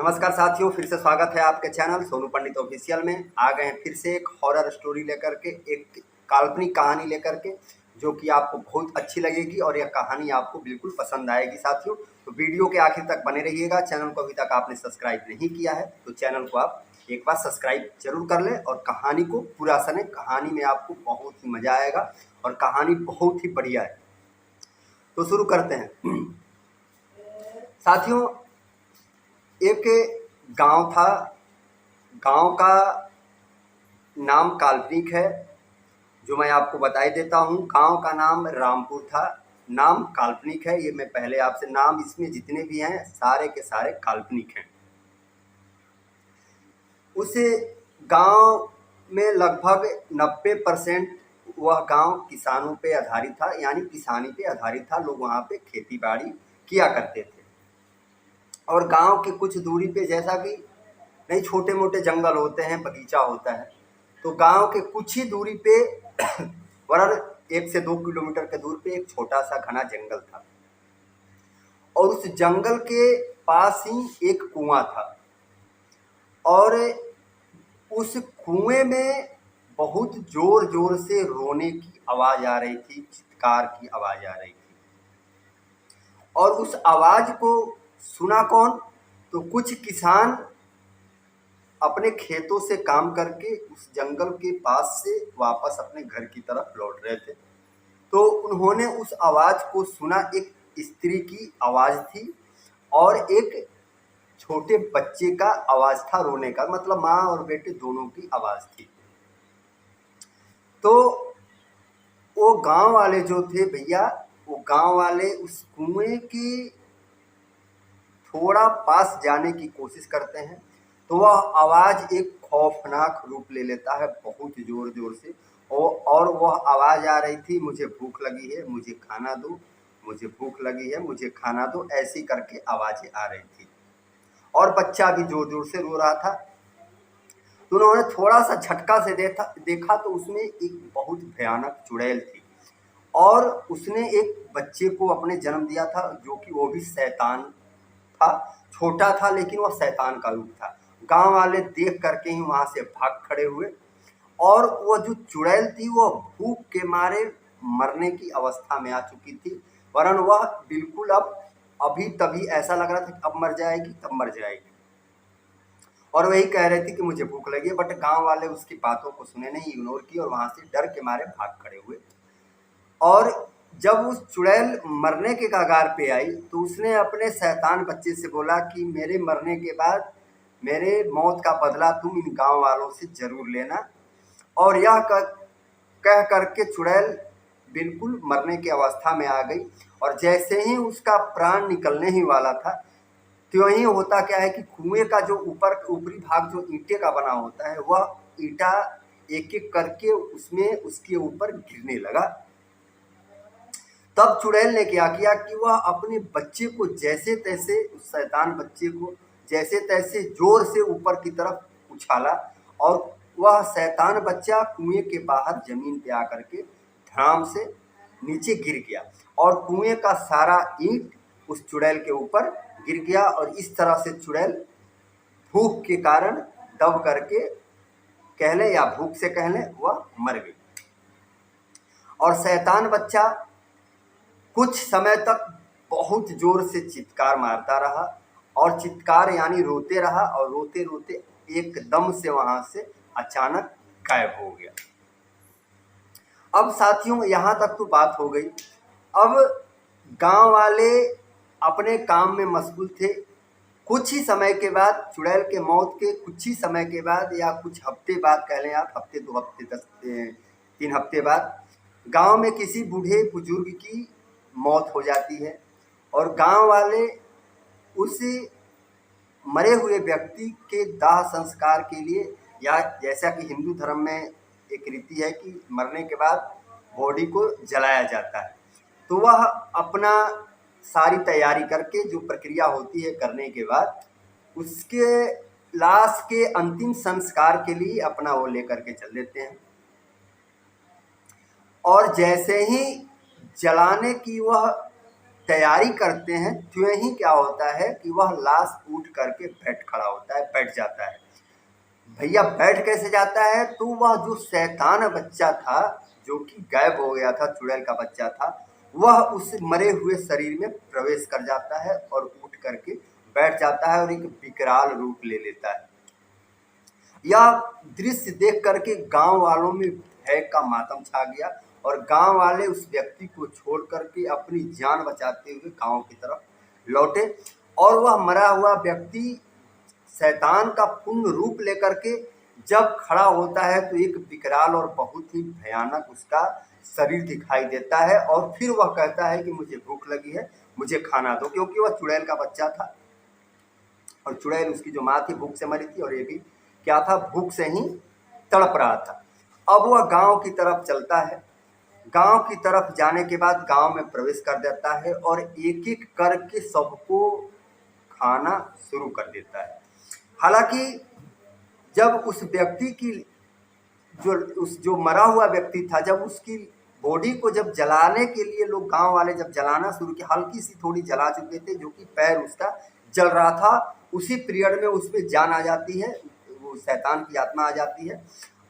नमस्कार साथियों, फिर से स्वागत है आपके चैनल सोनू पंडित ऑफिशियल में। आ गए हैं फिर से एक हॉरर स्टोरी लेकर के, एक काल्पनिक कहानी लेकर के, जो कि आपको बहुत अच्छी लगेगी और यह कहानी आपको बिल्कुल पसंद आएगी साथियों। तो वीडियो के आखिर तक बने रहिएगा। चैनल को अभी तक आपने सब्सक्राइब नहीं किया है तो चैनल को आप एक बार सब्सक्राइब जरूर कर लें और कहानी को पूरा सुनें। कहानी में आपको बहुत ही मज़ा आएगा और कहानी बहुत ही बढ़िया है। तो शुरू करते हैं साथियों। एक गांव था। गांव का नाम काल्पनिक है, जो मैं आपको बताई देता हूं। गांव का नाम रामपुर था। नाम काल्पनिक है, ये मैं पहले आपसे, नाम इसमें जितने भी हैं सारे के सारे काल्पनिक हैं। उस गांव में लगभग 90% वह गांव किसानों पे आधारित था, यानी किसानी पे आधारित था। लोग वहाँ पे खेती बाड़ी किया करते थे। और गांव की कुछ दूरी पे, जैसा कि नहीं छोटे मोटे जंगल होते हैं, बगीचा होता है, तो गांव के कुछ ही दूरी पे वरन 1 से 2 किलोमीटर के दूर पे एक छोटा सा घना जंगल था। और उस जंगल के पास ही एक कुआं था। और उस कुएं में बहुत जोर जोर से रोने की आवाज़ आ रही थी, चित्कार की आवाज़ आ रही थी। और उस आवाज़ को सुना कौन? तो कुछ किसान अपने खेतों से काम करके उस जंगल के पास से वापस अपने घर की तरफ लौट रहे थे। तो उन्होंने उस आवाज़ को सुना। एक स्त्री की आवाज़ थी और एक छोटे बच्चे का आवाज़ था रोने का, मतलब माँ और बेटे दोनों की आवाज़ थी। तो वो गांव वाले जो थे भैया, वो गांव वाले उस कुएं की थोड़ा पास जाने की कोशिश करते हैं। तो वह आवाज़ एक खौफनाक रूप ले लेता है, बहुत जोर जोर से। और वह आवाज़ आ रही थी, मुझे भूख लगी है, मुझे खाना दो, मुझे भूख लगी है, मुझे खाना दो, ऐसी करके आवाज़ें आ रही थी। और बच्चा भी जोर जोर से रो रहा था। तो उन्होंने थोड़ा सा झटका से देखा तो उसमें एक बहुत भयानक चुड़ैल थी। और उसने एक बच्चे को अपने जन्म दिया था, जो कि वो भी शैतान था। छोटा था लेकिन वह शैतान का रूप था। गांव वाले देख करके ही वहां से भाग खड़े हुए। और वह जो चुड़ैल थी वह भूख के मारे मरने की अवस्था में आ चुकी थी। वरन वह बिल्कुल अब अभी तभी ऐसा लग रहा था कि अब मर जाएगी, तब मर जाएगी। और वही कह रही थी कि मुझे भूख लगी है। बट गांव वाले उसकी बातों को सुने नहीं, इग्नोर की और वहां से डर के मारे भाग खड़े हुए। और जब उस चुड़ैल मरने के कगार पे आई तो उसने अपने शैतान बच्चे से बोला कि मेरे मरने के बाद मेरे मौत का बदला तुम इन गांव वालों से जरूर लेना। और यह कह करके चुड़ैल बिल्कुल मरने की अवस्था में आ गई। और जैसे ही उसका प्राण निकलने ही वाला था, तो यही होता क्या है कि कुएं का जो ऊपरी भाग जो ईंटे का बना होता है, वह ईंटा एक एक करके उसमें उसके ऊपर गिरने लगा। तब चुड़ैल ने क्या किया कि वह अपने बच्चे को जैसे तैसे, उस शैतान बच्चे को जैसे तैसे जोर से ऊपर की तरफ उछाला। और वह शैतान बच्चा कुएं के बाहर जमीन पे आकर के धड़ाम से नीचे गिर गया। और कुएं का सारा ईंट उस चुड़ैल के ऊपर गिर गया। और इस तरह से चुड़ैल भूख के कारण दब करके कह लें या भूख से कह लें, वह मर गई। और शैतान बच्चा कुछ समय तक बहुत जोर से चित्कार मारता रहा। और चित्कार यानी रोते रहा, और रोते रोते एकदम से वहां से अचानक गायब हो गया। अब साथियों, यहाँ तक तो बात हो गई। अब गांव वाले अपने काम में मशगूल थे। कुछ ही समय के बाद, चुड़ैल के मौत के कुछ ही समय के बाद, या कुछ हफ्ते बाद कह लें आप, हफ्ते 2 हफ्ते 3 हफ्ते बाद, गांव में किसी बूढ़े बुजुर्ग की मौत हो जाती है। और गांव वाले उस मरे हुए व्यक्ति के दाह संस्कार के लिए, या जैसा कि हिंदू धर्म में एक रीति है कि मरने के बाद बॉडी को जलाया जाता है, तो वह अपना सारी तैयारी करके, जो प्रक्रिया होती है करने के बाद, उसके लाश के अंतिम संस्कार के लिए अपना वो लेकर के चल देते हैं। और जैसे ही जलाने की वह तैयारी करते हैं त्यों ही क्या होता है कि वह लाश उठ करके खड़ा होता है, बैठ जाता है। भैया बैठ कैसे जाता है? तो वह जो शैतान बच्चा था जो कि गायब हो गया था, चुड़ैल का बच्चा था, वह उस मरे हुए शरीर में प्रवेश कर जाता है और उठ करके बैठ जाता है और एक विकराल रूप ले लेता है। यह दृश्य देख करके गांव वालों में भय का मातम छा गया और गांव वाले उस व्यक्ति को छोड़ करके अपनी जान बचाते हुए गांव की तरफ लौटे और वह मरा हुआ व्यक्ति शैतान का पूर्ण रूप लेकर के जब खड़ा होता है तो एक विकराल और बहुत ही भयानक उसका शरीर दिखाई देता है और फिर वह कहता है कि मुझे भूख लगी है, मुझे खाना दो, क्योंकि वह चुड़ैल का बच्चा था और चुड़ैल उसकी जो माँ थी भूख से मरी थी और ये भी क्या था, भूख से ही तड़प रहा था। अब वह गांव की तरफ चलता है, गांव की तरफ जाने के बाद गांव में प्रवेश कर देता है और एक एक करके सबको खाना शुरू कर देता है। हालांकि जब उस व्यक्ति की जो मरा हुआ व्यक्ति था, जब उसकी बॉडी को जब जलाने के लिए लोग गांव वाले जब जलाना शुरू किया, हल्की सी थोड़ी जला चुके थे जो कि पैर उसका जल रहा था, उसी पीरियड में उसमें जान आ जाती है, वो शैतान की आत्मा आ जाती है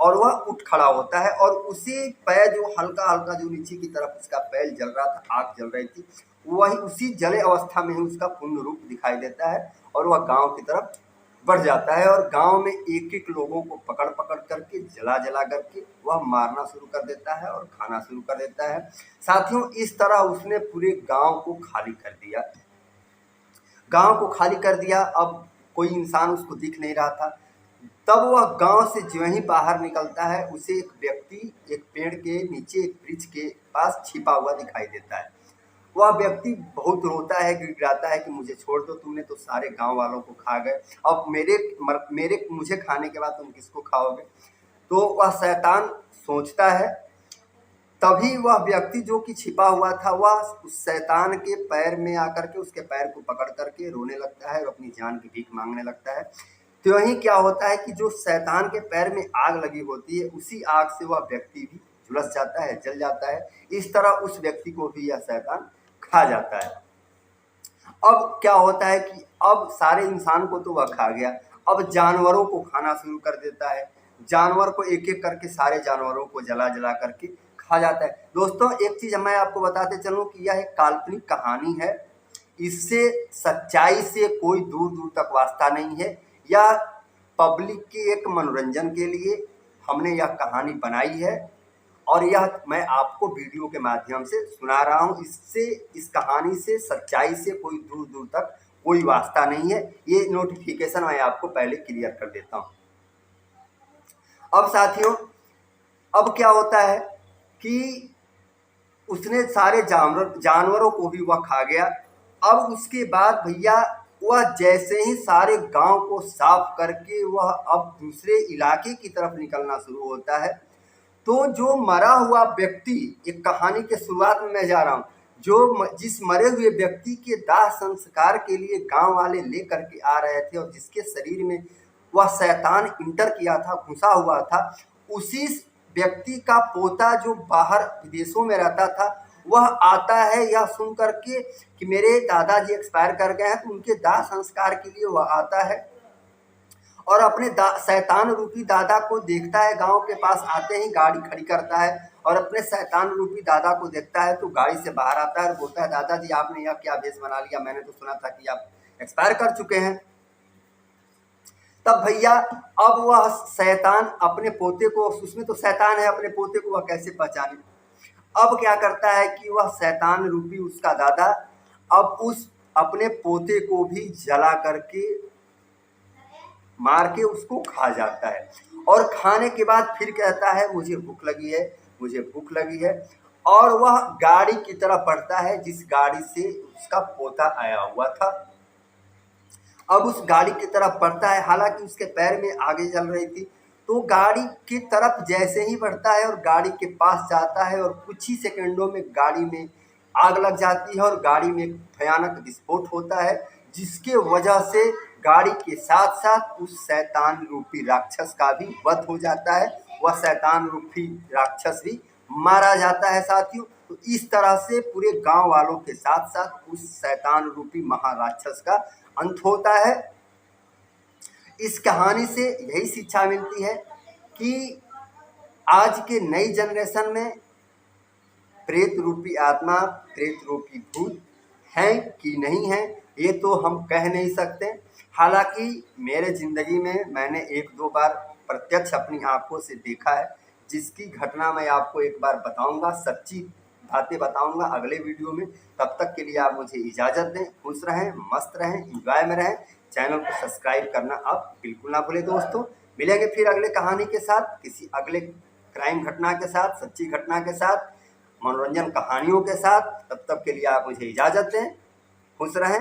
और वह उठ खड़ा होता है और उसी पैर जो हल्का हल्का जो नीचे की तरफ उसका पैर जल रहा था, आग जल रही थी, वही उसी जले अवस्था में ही उसका पूर्ण रूप दिखाई देता है और वह गांव की तरफ बढ़ जाता है और गांव में एक एक लोगों को पकड़ पकड़ करके जला जला करके वह मारना शुरू कर देता है और खाना शुरू कर देता है। साथियों, इस तरह उसने पूरे गांव को खाली कर दिया, गांव को खाली कर दिया। अब कोई इंसान उसको दिख नहीं रहा था। तब वह गांव से जो ही बाहर निकलता है उसे एक व्यक्ति एक पेड़ के नीचे, एक वृक्ष के पास छिपा हुआ दिखाई देता है। वह व्यक्ति बहुत रोता है, गिड़गिड़ाता है कि मुझे छोड़ दो, तुमने तो सारे गांव वालों को खा गए, अब मुझे खाने के बाद तुम किसको खाओगे? तो वह शैतान सोचता है। तभी वह व्यक्ति जो कि छिपा हुआ था वह उस शैतान के पैर में आकर के उसके पैर को पकड़ करके रोने लगता है और अपनी जान की भीख मांगने लगता है। तो यही क्या होता है कि जो शैतान के पैर में आग लगी होती है उसी आग से वह व्यक्ति भी झुलस जाता है, जल जाता है। इस तरह उस व्यक्ति को भी यह शैतान खा जाता है। अब क्या होता है कि अब सारे इंसान को तो वह खा गया, अब जानवरों को खाना शुरू कर देता है। जानवर को एक एक करके सारे जानवरों को जला जला करके खा जाता है। दोस्तों, एक चीज मैं आपको बताते चलूं कि यह एक काल्पनिक कहानी है, इससे सच्चाई से कोई दूर दूर तक वास्ता नहीं है। यह पब्लिक के एक मनोरंजन के लिए हमने यह कहानी बनाई है और यह मैं आपको वीडियो के माध्यम से सुना रहा हूं। इससे, इस कहानी से सच्चाई से कोई दूर दूर तक कोई वास्ता नहीं है। ये नोटिफिकेशन मैं आपको पहले क्लियर कर देता हूं। अब साथियों, अब क्या होता है कि उसने सारे जानवरों को भी वह खा गया। अब उसके बाद भैया वह जैसे ही सारे गांव को साफ करके वह अब दूसरे इलाके की तरफ निकलना शुरू होता है, तो जो मरा हुआ व्यक्ति, एक कहानी के शुरुआत में मैं जा रहा हूँ, जिस मरे हुए व्यक्ति के दाह संस्कार के लिए गांव वाले ले करके आ रहे थे और जिसके शरीर में वह शैतान इंटर किया था, घुसा हुआ था, उसी व्यक्ति का पोता जो बाहर विदेशों में रहता था वह आता है यह सुन करके कि मेरे दादाजी एक्सपायर कर गए हैं, तो उनके दाह संस्कार के लिए वह आता है और अपने शैतान रूपी दादा को देखता है। गांव के पास आते ही गाड़ी खड़ी करता है और अपने शैतान रूपी दादा को देखता है तो गाड़ी से बाहर आता है और बोलता है, दादाजी आपने यह क्या भेष बना लिया, मैंने तो सुना था कि आप एक्सपायर कर चुके हैं। तब भैया अब वह शैतान अपने पोते को, उसमें तो शैतान है, अपने पोते को वह कैसे पहचाने? अब क्या करता है कि वह शैतान रूपी उसका दादा अब उस अपने पोते को भी जला करके मार के उसको खा जाता है और खाने के बाद फिर कहता है मुझे भूख लगी है, मुझे भूख लगी है, और वह गाड़ी की तरफ बढ़ता है जिस गाड़ी से उसका पोता आया हुआ था। अब उस गाड़ी की तरफ बढ़ता है, हालांकि उसके पैर में आगे जल रही थी, तो गाड़ी की तरफ जैसे ही बढ़ता है और गाड़ी के पास जाता है और कुछ ही सेकंडों में गाड़ी में आग लग जाती है और गाड़ी में भयानक विस्फोट होता है, जिसके वजह से गाड़ी के साथ साथ उस शैतान रूपी राक्षस का भी वध हो जाता है। वह शैतान रूपी राक्षस भी मारा जाता है। साथियों, तो इस तरह से पूरे गांव वालों के साथ साथ उस शैतान रूपी महाराक्षस का अंत होता है। इस कहानी से यही शिक्षा मिलती है कि आज के नई जनरेशन में प्रेत रूपी आत्मा, प्रेत रूपी भूत हैं कि नहीं हैं, ये तो हम कह नहीं सकते। हालांकि मेरे ज़िंदगी में मैंने एक दो बार प्रत्यक्ष अपनी आंखों से देखा है, जिसकी घटना मैं आपको एक बार बताऊंगा, सच्ची बातें बताऊंगा अगले वीडियो में। तब तक के लिए आप मुझे इजाज़त दें। खुश रहें, मस्त रहें, एंजॉय में रहें। चैनल को सब्सक्राइब करना आप बिल्कुल ना भूलें दोस्तों। मिलेंगे फिर अगले कहानी के साथ, किसी अगले क्राइम घटना के साथ, सच्ची घटना के साथ, मनोरंजन कहानियों के साथ। तब तक के लिए आप मुझे इजाज़त दें। खुश रहें।